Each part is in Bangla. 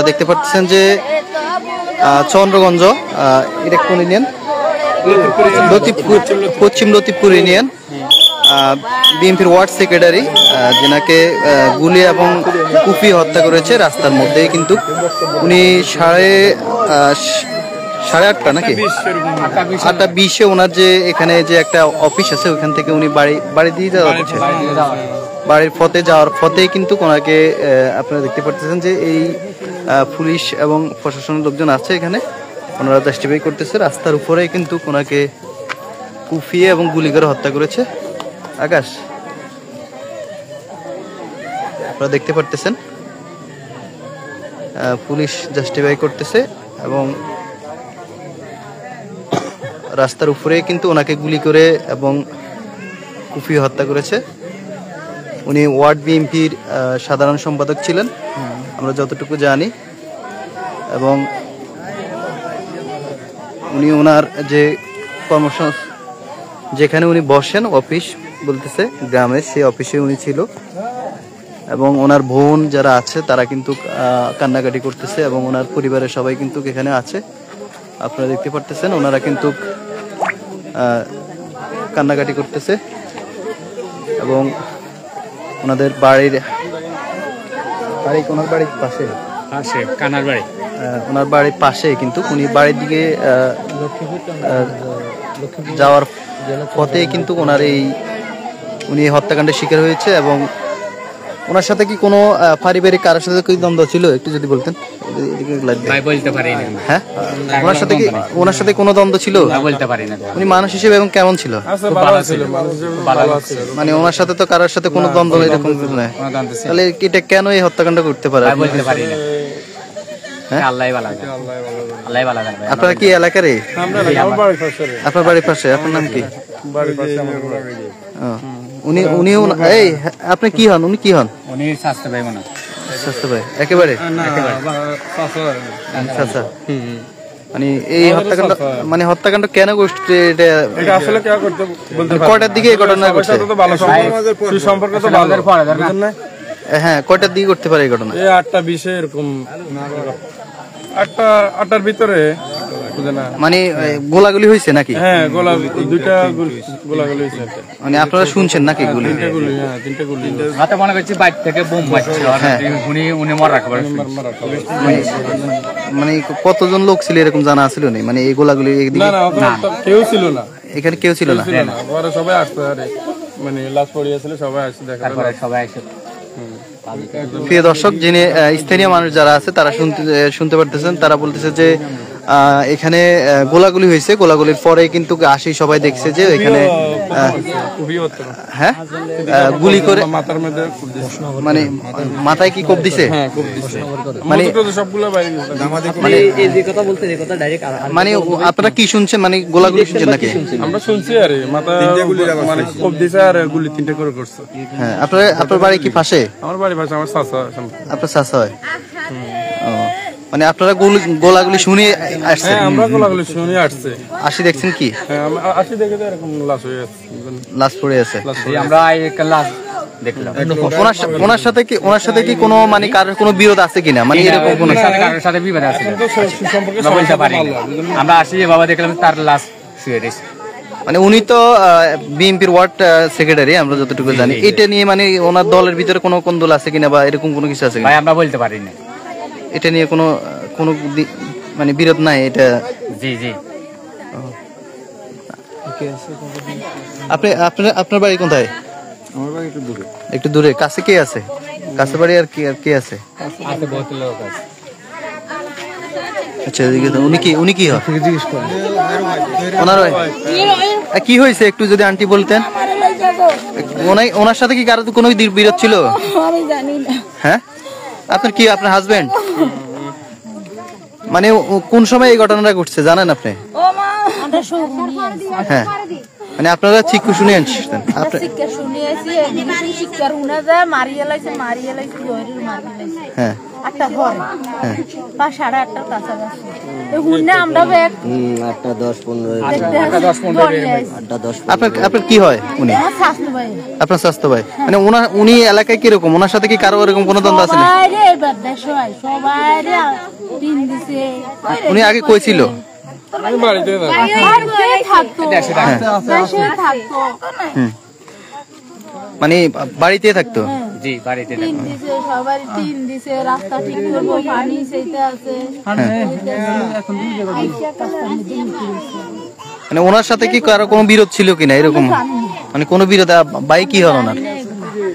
আপনারা দেখতে পাচ্ছেন যে চন্দ্রগঞ্জ এটা কোন ইউনিয়ন? পশ্চিম লতিফপুর ইউনিয়ন। বিএনপির ওয়ার্ড সেক্রেটারি যেনাকে গুলি এবং কুপি হত্যা করেছে রাস্তার মধ্যেই, কিন্তু উনি সাড়ে আটটা নাকি 8:20 ওনার যে এখানে যে একটা অফিস আছে ওখান থেকে উনি বাড়ি দিয়ে যাওয়া হচ্ছে। বাড়ির পথে যাওয়ার পথেই কিন্তু ওনাকে আপনারা দেখতে পাচ্ছেন যে এই পুলিশ এবং প্রশাসনের লোকজন আছে এখানে, ওনারা জাস্টিফাই করতেছে। রাস্তার উপরেই কিন্তু ওনাকে কুপিয়ে এবং গুলি করে হত্যা করেছে। আকাশ আপনারা দেখতে পারতেছেন পুলিশ জাস্টিফাই করতেছে এবং রাস্তার উপরে কিন্তু ওনাকে গুলি করে এবং কুপিয়ে হত্যা করেছে। উনি ওয়ার্ড বিএনপির সাধারণ সম্পাদক ছিলেন আমরা যতটুকু জানি, এবং উনি ওনার যে কর্মসংস্থান যেখানে উনি বসেন অফিস বলতেছে গ্রামে, সেই অফিসে উনি ছিল এবং ওনার বোন যারা আছে তারা কিন্তু কান্নাকাটি করতেছে এবং ওনার পরিবারের সবাই কিন্তু এখানে আছে। আপনারা দেখতে পারতেছেন ওনারা কিন্তু কান্নাকাটি করতেছে এবং ওনাদের ওনার বাড়ির পাশে ওনার বাড়ির পাশে কিন্তু উনি বাড়ির দিকে যাওয়ার পথে কিন্তু ওনার উনি হত্যাকাণ্ডের শিকার হয়েছে। এবং ওনার সাথে কি কোনো পারিবারিক কারোর সাথে কি দ্বন্দ্ব ছিল একটু যদি বলতেন? হ্যাঁ, ওনার সাথে কোনো দ্বন্দ্ব ছিল? উনি মানুষ হিসেবে এবং কেমন ছিল? মানে ওনার সাথে তো কারোর সাথে কোনো দ্বন্দ্ব এরকম নয়, তাহলে এটা কেন এই হত্যাকাণ্ড করতে পারে? আপনারা কি এলাকারই? আপনার বাড়ির পাশে? আপনার নাম কি? উনি আপনি কি হন? উনি কি হন? স্বাস্থ্য ভাই একেবারে। আচ্ছা, মানে এই হত্যাকাণ্ড কেন করছে? এটা আসলে কয়টার দিকে এই ঘটনা ঘটছে? হ্যাঁ, কয়টার দিকে করতে পারে এই ঘটনা? 8:20 এরকম, 8টার ভিতরে। মানে গোলাগুলি হয়েছে নাকি? হ্যাঁ, দুইটা গোলাগুলি হয়েছে। মানে আপনারা শুনছেন নাকি গুলি? তিনটা গুলি। হাতে মনে করছি বাইক থেকে বোম মারছিল, উনি মরা খবর। মানে কতজন লোক ছিল এরকম জানা ছিল না? মানে এই গোলাগুলি কেউ ছিল না এখানে, কেউ ছিল না। সবাই আসতে মানে লাশ পড়িয়েছিল, সবাই আসছে দেখা, সবাই আসে। প্রিয় দর্শক, যিনি স্থানীয় মানুষ যারা আছে তারা শুনতে পারতেছেন, তারা বলতেছে যে এখানে গোলাগুলি হয়েছে। গোলাগুলির পরে কিন্তু আসি সবাই দেখছে যে এখানে হ্যাঁ গুলি করে মানে মাথায় কি কোপ দিছে, মানে মানে আপনারা কি শুনছেন? মানে গোলাগুলি শুনছেন নাকি? আমরা শুনছি আরে মাথা মানে কোপ দিছে আর গুলি 3টে করে করছে। হ্যাঁ, আপনার বাড়ি কি পাশে? আমার বাড়ি পাশে, আমার চাচা। আপনার চাচা হয়? মানে আপনারা গোলাগুলি শুনে আসছেন? আমরা গোলাগুলি শুনে আসছে। আসি দেখছেন কি? আসি দেখে তো এরকম লাশ হয়ে আছে, লাশ পড়ে আছে। আমরা একটা লাশ দেখলাম। ওনার সাথে কি কোনো মানে কারোর কোনো বিরোধ আছে কিনা? মানে এরকম কোনো কারোর সাথে বিবাদ আছে বলতে পারি। আমরা আসি বাবা দেখলাম তার লাশ শুয়ে রয়েছে। মানে উনি তো বিএনপির ওয়ার্ড সেক্রেটারি আমরা যতটুকু জানি। এটা নিয়ে মানে ওনার দলের ভিতরে কোনো কোন্দল আছে কিনা বা এরকম কোনো কিছু আছে কিনা আমরা বলতে পারি না। এটা নিয়ে কোনো মানে বিরোধ নাই এটা? জি জি। আপনার বাড়ি কোথায়? আমার বাড়ি একটু দূরে। কাছে কে আছে? কাছে বাড়ি আর কে আছে? আচ্ছা, উনি কি হয়? কি হয়েছে একটু যদি আন্টি বলতেন। ওনার সাথে কি কারো কোনো বিরোধ ছিল? আমি জানি না। হ্যাঁ, আপনার হাজবেন্ড? মানে কোন সময় এই ঘটনাটা ঘটছে জানেন আপনি? ও মা, হ্যাঁ, মানে আপনারা ঠিক শুনে আনছেন আপনি শিক্ষা শুনিয়েছি এদিকে শিক্ষার উনা যায় মারিয়ে লাইছে জয়রুল মারিয়ে লাইছে হ্যাঁ একটা ঘর হ্যাঁ বা 8:30টার কাছাকাছি হুন্নে আমরা ব্যাগ 8:10-15 আপনার কি হয় উনি আমার শাশু ভাই আপনার স্বাস্থ্য ভাই মানে উনি এলাকায় কিরকম ওনার সাথে কি কারো এরকম কোনো দ্বন্দ্ব আছে না সবাই এবার সবাই দিন দিছে উনি আগে কই ছিল বাড়িতে থাকতো দেশে থাকতো মানে বাড়িতে থাকতো জি বাড়িতে টিন দিছে সবাই টিন দিছে রাস্তা ঠিক করবো পানি সেইটা আছে মানে ওনার সাথে কি কারো কোনো বিরোধ ছিল কিনা এরকম মানে কোনো বিরোধ ভাই কি হন ওনার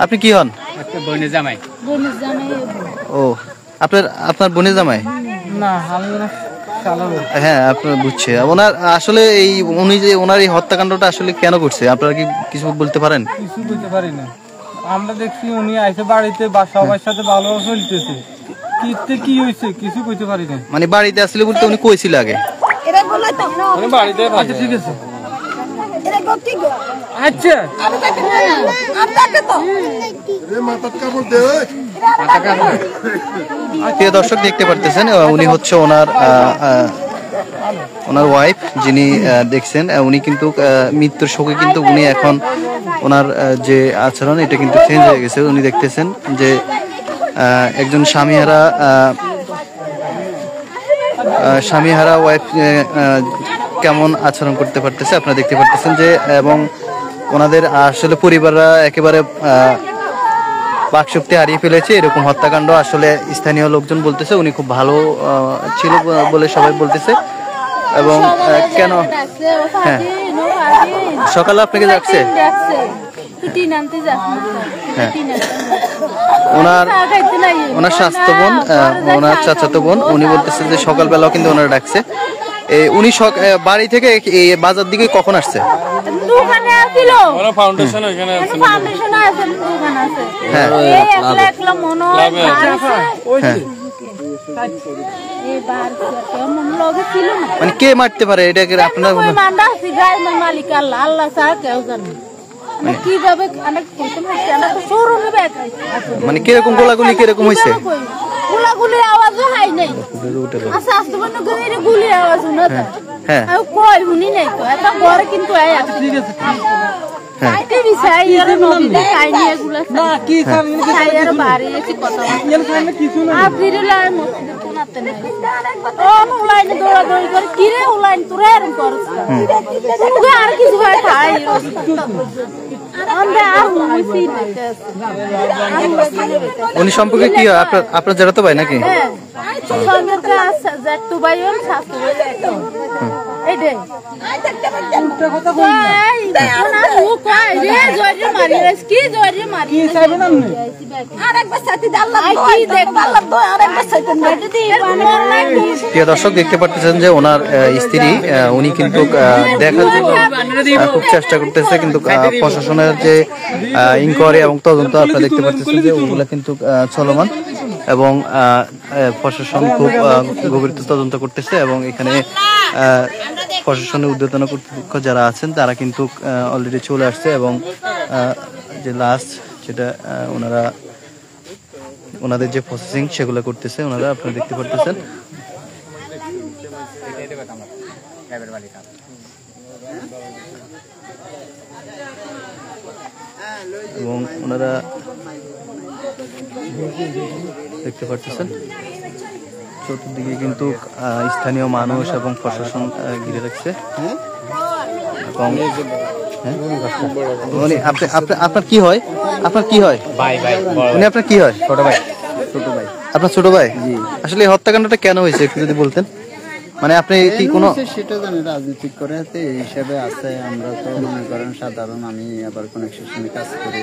আপনি কি হন একটা বোনের জামাই ও আপনার বোনের জামাই না আমি হ্যাঁ আপনার বুঝছে ওনার আসলে উনি যে ওনার এই হত্যাকাণ্ডটা আসলে কেন করছে আপনারা কি কিছু বলতে পারেন কিছু বুঝতে পারি না আমরা দেখছি উনি আইসে বাড়িতে বা সবার সাথে ভালো চলতেছে কি হয়েছে কিছু বুঝতে পারি না মানে বাড়িতে আসলে বলতে উনি কইছিল আগে উনি বাড়িতে থাকে ঠিক আছে আচ্ছা প্রিয় দর্শক দেখতে পারতেছেন উনি হচ্ছে ওনার ওয়াইফ যিনি দেখছেন উনি কিন্তু মৃত্যুর শোকে কিন্তু উনি এখন ওনার যে আচরণ এটা কিন্তু চেঞ্জ হয়ে গেছে উনি দেখতেছেন যে একজন স্বামীহারা ওয়াইফ কেমন আচরণ করতে পারতেছে আপনারা দেখতে পারতেছেন যে এবং ওনাদের আসলে পরিবাররা একেবারে বাকশক্তি হারিয়ে ফেলেছে এরকম হত্যাকাণ্ড আসলে স্থানীয় লোকজন বলতেছে উনি খুব ভালো ছিল বলে সবাই বলতেছে এবং কেন হ্যাঁ সকালে আপনাকে যাচ্ছে হ্যাঁ ওনার স্বাস্থ্য বোন ওনার চাচাতো বোন উনি বলতেছে যে সকালবেলাও কিন্তু ওনারা ডাকছে উনি বাড়ি থেকে বাজার দিকে কখন আসছে মানে কে মারতে পারে এটা আপনার মালিক আল্লাহ আল্লাহ ছাড়া কেউ জানে কিভাবে মানে কিরকম গোলাগুলি কিরকম হয়েছে গুলাগুলি আওয়াজও হয় নাই আচ্ছা আস্তে করে গুলি আওয়াজ শুনে হ্যাঁ কই শুনি নাই তো এটা ঘরে কিন্তু আই আছে ঠিক আছে হ্যাঁ টিভি চাই এর নদীতে কাইনি এগুলা না কি চাই আর বাড়ি এসে কথা এর সামনে কিছু না আর ফিরলা মসজিদে কোনাতে নাই ও উলাইনে দৌড়াদৌড়ি করে কি রে উলাইন তোরে এরকম করছ তুমি আর কিছু হয় খাই আমরা আর হইছি না উনি সম্পর্কে কি হয় আপনার যারা তো ভাই নাকি সম্পর্কে আছে জেঠু ভাই আর শাশু ভাই একদম এইটাই কথা কই না ও কই রে জয়রে মারি কি জয়রে মারি কি চাইবে না আরেকবার সাথে আল্লাহ কি দেখ আল্লাহ তো আরেকবার সাথে দিদি প্রিয় দর্শক দেখতে পাচ্ছেন যে ওনার স্ত্রী উনি কিন্তু দেখার জন্য খুব চেষ্টা করতেছে কিন্তু প্রশাসনের যে ইনকোয়ারি এবং তদন্ত আপনারা দেখতে পাচ্ছেন যে ওগুলা কিন্তু চলমান এবং প্রশাসন খুব গভীর তদন্ত করতেছে এবং এখানে প্রশাসনের ঊর্ধ্বতন কর্তৃপক্ষ যারা আছেন তারা কিন্তু অলরেডি চলে আসছে এবং যে লাস্ট যেটা ওনাদের যে প্রসেসিং সেগুলো করতেছে ওনারা আপনারা দেখতে পারতেছেন এবং ওনারা দেখতে পারতেছেন চতুর্দিকে কিন্তু স্থানীয় মানুষ এবং প্রশাসন ঘিরে রাখছে এবং আপনার কি হয় উনি আপনার কি হয় ছোট ভাই আপনার ছোট ভাই আসলে এই হত্যাকাণ্ডটা কেন হয়েছে একটু যদি বলতেন মানে আপনি কি কোনো সেটা জানি রাজনীতি করে এই হিসাবে আছে আমরা তো মনে করেন সাধারণ আমি আবার কোন সেকশনে কাজ করি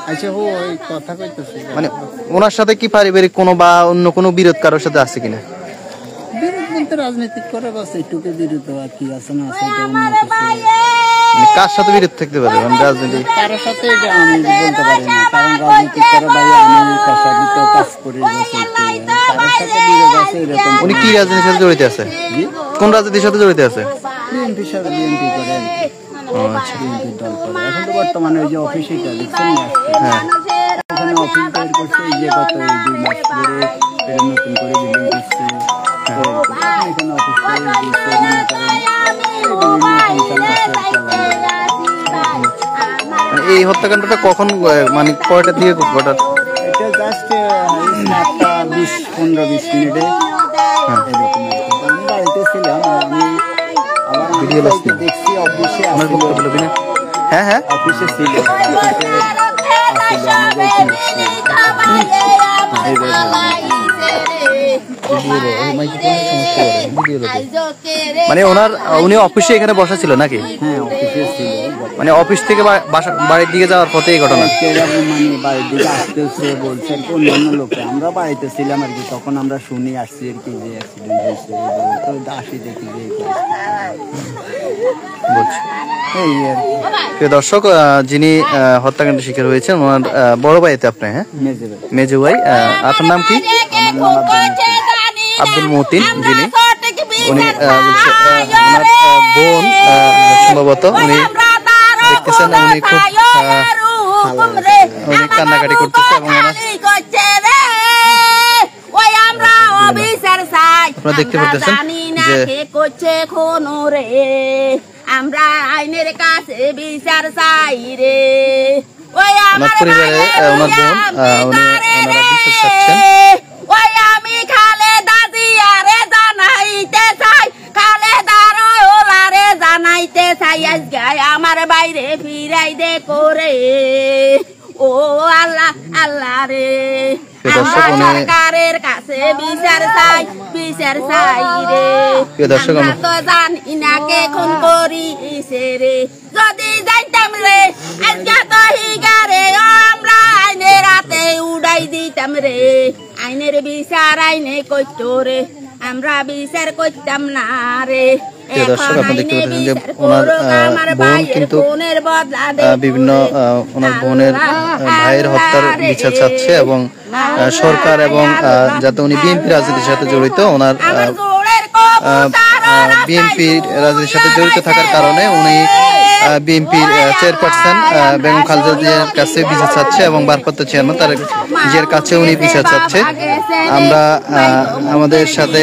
আচ্ছা ওই কথা কইতেছি মানে ওনার সাথে কি পারিবারিক কোনো বা অন্য কোনো বিরোধ কারোর সাথে আছে কিনা বিরোধ বলতে রাজনীতি করে বাস এইটুকু বিরোধ আর কি আছে না আছে এটা অন্য কিছু মানে কার সাথে বিরোধ থাকতে পারে মানে রাজনীতি কারোর সাথে এটা আমি বলতে পারি না কারণ রাজনীতি করে ভাই আমি পেশাগত কাজ করি কারোর সাথে বিরোধ আছে এরকম উনি কি রাজনীতির সাথে জড়িত আছে কোন রাজনীতির সাথে জড়িত আছে বিএনপি সাথে বিএনপি করেন বিএনপির দল করে। এখন তো বর্তমানে ওই যে অফিসে দেখছেন এখানে অফিস তৈরি করছে, এই যে গত 2 মাস ধরে এটা নতুন করে বিল্ডিং করছে, এখানে অফিস তৈরি দিচ্ছে, এই হত্যাকাণ্ডটা কখন মানে কয়টার দিকে ঘটা? এটা জাস্ট 20-15-20 মিনিটে এরকম। আমি বাড়িতে ছিলাম, আমি আবার দেখছি অফিসে হ্যাঁ হ্যাঁ অফিসে ছিল মানে উনি অফিসে এখানে বসা ছিল নাকি? হ্যাঁ অফিসে ছিল, মানে অফিস থেকে বাড়ির দিকে যাওয়ার পথে এই ঘটনা। মানে বাড়ির দিকে আসতেছে বলছে অন্যান্য লোকে, আমরা বাড়িতে ছিলাম আর কি, তখন আমরা শুনি আসছি আর কি যে অ্যাক্সিডেন্ট হয়েছে, তো আসি দেখি যে প্রিয় দর্শক, যিনি হত্যাকাণ্ডের শিকার হয়েছেন ওনার বড় ভাইতে আপনি? হ্যাঁ, মেজো ভাই। আপনার নাম কি? আব্দুল মতিন। যিনি উনি ওনার বোন সম্ভবত, উনি দেখতেছেন উনি খুব উনি কান্নাকাটি করতেছে এবং আপনারা দেখতে পাচ্ছেন যে আমরা আইনের কাছে বিচার চাই রে। ওনার পরিবারে ওনার বোন ওনারা বিচার চাচ্ছেন। ওই আমি খালেদা জিয়ারে জানাইতে চাই, খালেদার ওলারে জানাইতে চাই, আজকে আমার বাইরে ফিরাই দে করে। ও আল্লাহ আল্লাহ রে, আমরা সরকারের কাছে বিচার চাই, বিচার চাই রে। আমরা তো জানি না কে খুন করিছে রে, যদি যাইতাম রে আজকে তো হিগারে, আমরা আইনের রাতে উড়াই দিতাম রে। আইনের বিচার আইনে করত রে, আমরা বিচার করতাম না রে। দর্শক, আপনারা দেখতে পাচ্ছেন যে ওনার বোন কিন্তু বিভিন্ন ওনার বোনের ভাইয়ের হত্যার বিচার চাচ্ছে এবং সরকার এবং যাতে উনি বিএনপি রাজনীতির সাথে জড়িত, ওনার বিএনপি রাজনীতির সাথে জড়িত থাকার কারণে উনি বিএনপির চেয়ারপারসন বেগম খালেদা জিয়ার কাছে বিচার চাচ্ছে এবং ভারপ্রাপ্ত চেয়ারম্যান তারেক জিয়ার কাছে উনি বিচার চাচ্ছে। আমরা আমাদের সাথে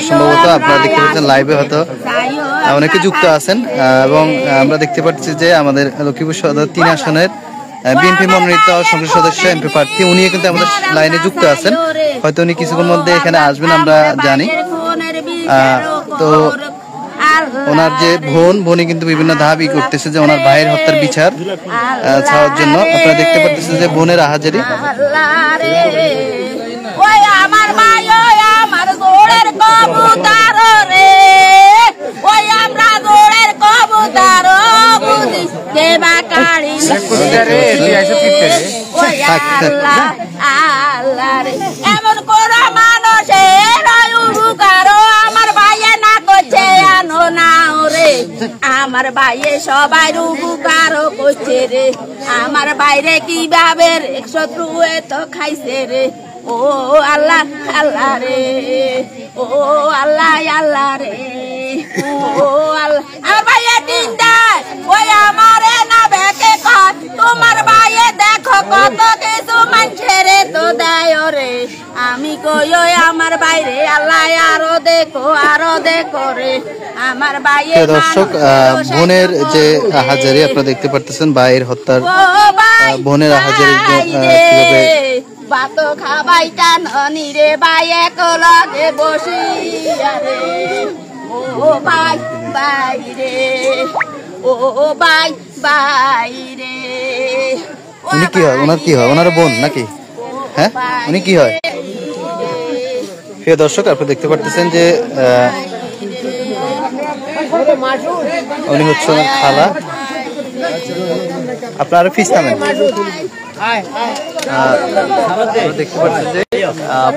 সম্ভবত আপনারা দেখতে পাচ্ছেন লাইভে হয়তো অনেকে যুক্ত আছেন এবং আমরা দেখতে পাচ্ছি যে আমাদের লক্ষ্মীপুর সদর 3 আসনের বিএনপি মনোনীত সংসদ সদস্য এমপি প্রার্থী উনি কিন্তু আমাদের লাইনে যুক্ত আছেন, হয়তো উনি কিছুক্ষণ মধ্যে এখানে আসবেন আমরা জানি। তো ওনার যে বোনই কিন্তু বিভিন্ন দাবি করতেছে যে ওনার ভাইয়ের হত্যার বিচার চাওয়ার জন্য। আপনারা দেখতে পাচ্ছেন যে বোনের আহাজারি। আমার ভাই আমার জোড়ের কবুতর রে, ওই আমরা জোড়ের কবুতর বুঝি দেবা কাড়ি রে। ওই আল্লাহ আল্লাহ রে, এমন কোন মানুষের উপকার আমার ভাইয়ে না করছে আনো না রে। আমার ভাইয়ে সবাই উপকার করছে রে, আমার বাইরে কিভাবে শত্রু তো খাইছে রে। ও আল্লাহ আল্লাহ রে, ও আল্লাহ আল্লাহ রে, ও আল্লাহ। আমার ভাইয়ে দিন দেয় ওই আমারে না বেকে কর, তোমার ভাইয়ে দেখো কত কিছু মানুষের তো দেয় রে। আমি কই ওই আমার বাইরে আল্লাহ আরো দেখো রে। আমার ভাইয়ে দর্শক, বোনের যে আহাজারি আপনারা দেখতে পারতেছেন, ভাইয়ের হত্যার বোনের আহাজারি কিভাবে ভাত খাবাইটা ননি রে ভাই একলগে বসিয়া রে। ও ভাই ভাই রে, ও ভাই ভাই রে। উনি কি হয়? ওনার কি হয়? ওনার বোন নাকি? হ্যাঁ, উনি কি হয়? প্রিয় দর্শক, আপনারা দেখতে পারতেছেন যে উনি হচ্ছে ওনার খালা। আপনারা ফিস নামেন। দেখতে পাচ্ছেন যে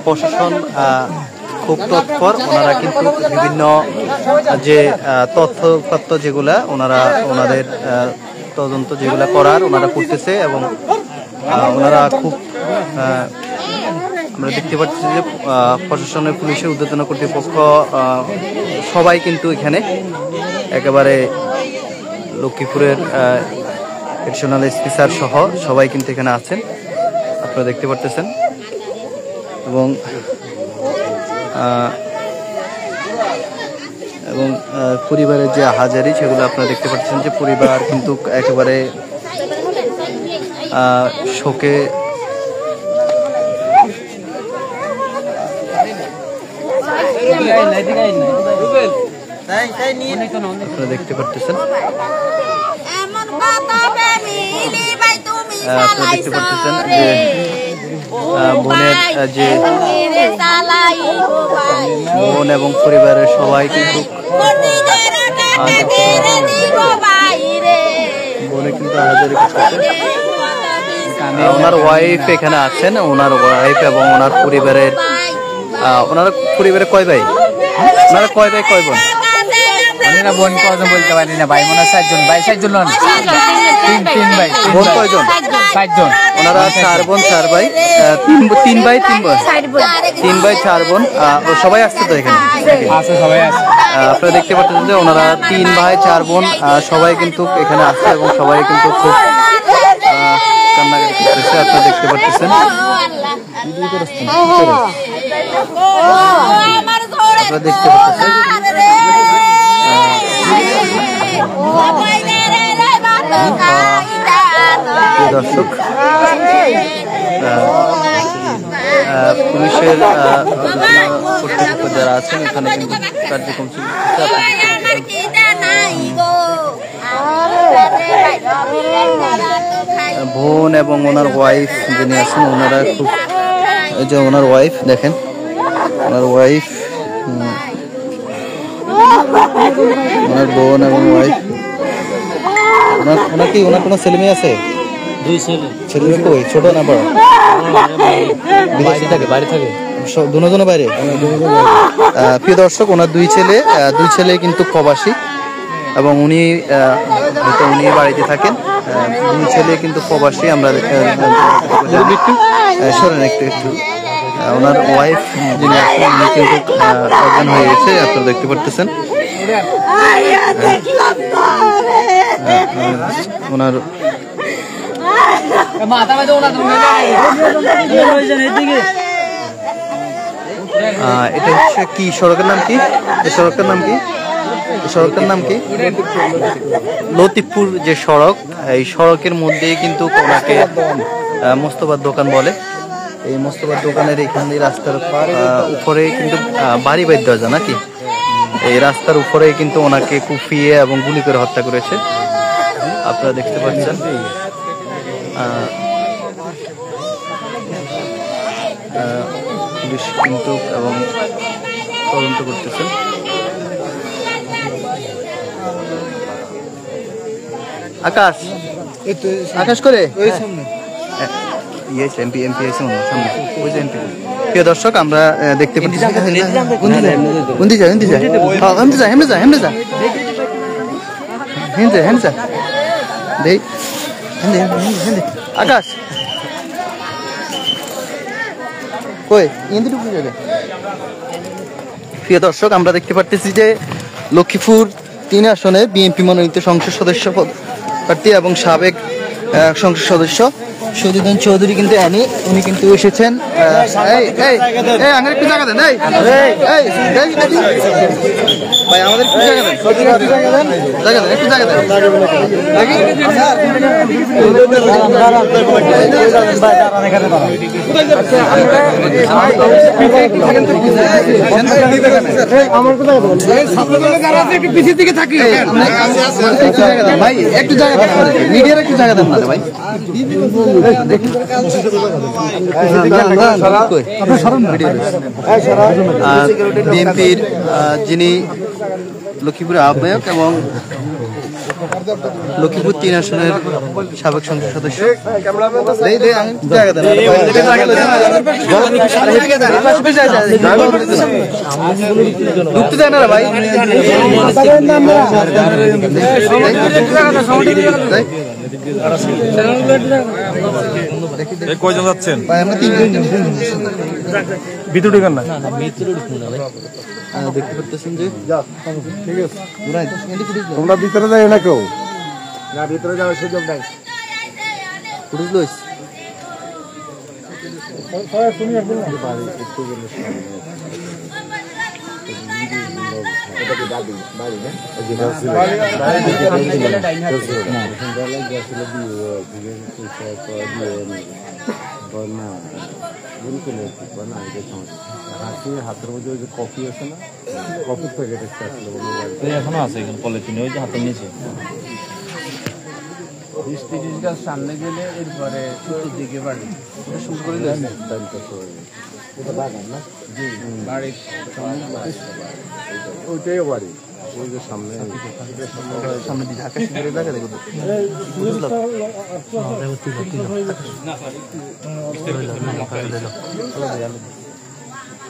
প্রশাসন খুব তৎপর, ওনারা কিন্তু বিভিন্ন যে তথ্য যেগুলা ওনাদের তদন্ত যেগুলা করার ওনারা করতেছে এবং ওনারা খুব আমরা দেখতে পাচ্ছি যে প্রশাসনের পুলিশের ঊর্ধ্বতন কর্তৃপক্ষ সবাই কিন্তু এখানে একেবারে লক্ষ্মীপুরের এডিশনাল এসপি স্যার সহ সবাই কিন্তু এখানে আছেন, আপনারা দেখতে পারতেছেন। এবং পরিবারের যে হাজারি সেগুলো আপনারা দেখতে পাচ্ছেন যে পরিবার কিন্তু একেবারে শোকে আপনারা দেখতে পারতেছেন। আপনারা দেখতে পারতেছেন যে বোনের যে বোন এবং পরিবারের সবাই কিন্তু বোনে কিন্তু হাজারি করতেছে। ওনার ওয়াইফ এখানে আছেন, ওনার ওয়াইফ এবং ওনার পরিবারের কয় ভাই, ওনারা কয় ভাই কয় বোন? আমি না বোন কজন বলতে পারি না, ভাই মনে হয় 7 জন, ভাই 7 জন নন, 3 ভাই। বোন কয়জন? 5 জন। ওনারা 4 বোন 4 ভাই, 3 ভাই 3 বোন, 3 ভাই 4 বোন। সবাই আসছে তো এখানে? আছে, সবাই আছে। আপনারা দেখতে পাচ্ছেন যে ওনারা 3 ভাই 4 বোন সবাই কিন্তু এখানে আসছে এবং সবাই কিন্তু খুব কান্নাকাটি করতেছে, আপনারা দেখতে পাচ্ছেন। আপনারা দেখতে পাচ্ছেন দর্শক, পুলিশের কর্তৃপক্ষ যারা আছেন এখানে কিন্তু কার্যক্রম বোন এবং ওনার ওয়াইফ যিনি আছেন ওনারা খুব, এই যে ওনার ওয়াইফ দেখেন, ওনার ওয়াইফ, ওনার বোন এবং ওয়াইফ। ওনার কোনো ছেলে মেয়ে আছে? 2 ছেলে। ছেলে কই, ছোট না বড়? বাইরে থাকে দুজনে বাইরে। প্রিয় দর্শক, ওনার 2 ছেলে কিন্তু প্রবাসী এবং উনি বাড়িতে থাকেন। 2 ছেলে কিন্তু প্রবাসী। আমরা সরেন একটু ওনার ওয়াইফ যিনি আছেন উনি কিন্তু অজ্ঞান হয়ে গেছে, আপনারা দেখতে পারতেছেন। ওনার এটা হচ্ছে কি সড়কের নাম কি? সড়কের নাম কি? লতিফপুর যে সড়ক, এই সড়কের মধ্যেই কিন্তু ওনাকে মোস্তফার দোকান বলে। এই মোস্তফার দোকানের এখানে রাস্তার উপরে কিন্তু বাড়ি বাইর দেওয়া যায় নাকি, এই রাস্তার উপরে কিন্তু ওনাকে কুপিয়ে এবং গুলি করে হত্যা করেছে, আপনারা দেখতে পাচ্ছেন। পুলিশ কিন্তু এবং তদন্ত করতেছেন। আকাশ করে প্রিয় দর্শক, আমরা দেখতে পাচ্ছি আকাশ কই। প্রিয় দর্শক, আমরা দেখতে পাচ্ছি যে লক্ষ্মীপুর 3 আসনে বিএনপি মনোনীত সংসদ সদস্য প্রার্থী এবং সাবেক সংসদ সদস্য শহীদুদ্দিন চৌধুরী কিন্তু উনি কিন্তু এসেছেন। একটু জায়গা দেন ভাই, আমাদের একটু জায়গা দেন, একটু জায়গা দেন। ভাই একটু জায়গা দেন, মিডিয়ার একটু জায়গা দেন ভাই। বিএনপির যিনি লক্ষ্মীপুরের আহ্বায়ক এবং লক্ষ্মীপুর 3 আসনের সাবেক সংসদ সদস্য, ঢুকতে দেয় না ভাই। কয়জন যাচ্ছেন? ভিতরে ঢুকান না, দেখতে পাচ্ছেন যে তোমরা ভিতরে যাই না কেউ। না ভিতরে যাওয়ার সুযোগ নাই পুলিশ লইস হাতের মধ্যে ওই যে কফি আছে না কফির প্যাকেট এখনো আছে পলিথিনে ওই যে হাতে নিয়েছে 20-30 গাছ সামনে গেলে এরপরে দিকে বাড়ি বাড়ির ওইটাই বাড়ি ওই যে সামনে সামনে দিয়ে ঢাকা শিবিরে দেখা দেখো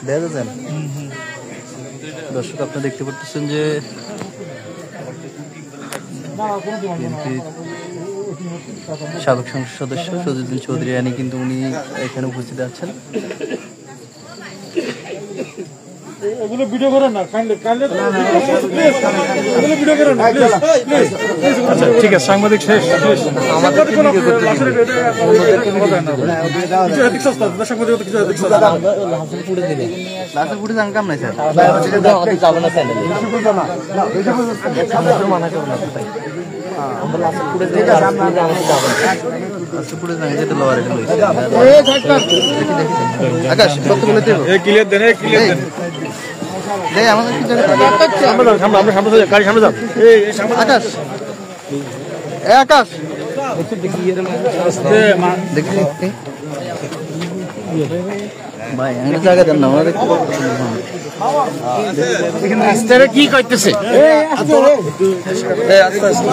দেখা যাচ্ছেন দর্শক আপনারা দেখতে পাচ্ছেন যে সাবেক সংসদ সদস্য সজিউদ্দিন চৌধুরী আনি কিন্তু উনি এখানে উপস্থিত আছেন। এগুলো ভিডিও করেন না কাইন্ডলি এগুলো ভিডিও করেন না প্লিজ ঠিক আছে সাংবাদিক শেষ আমাদের ভিডিও করতে লাস্টের ফুটে কাম নাই স্যার আকাশ বক্তব্য নিতে ক্লিয়ার দেন আমাদের আকাশ আকাশ দেখি ভাই আমি জায়গা দেন না আমাদের কি করতেছে আস্তে আস্তে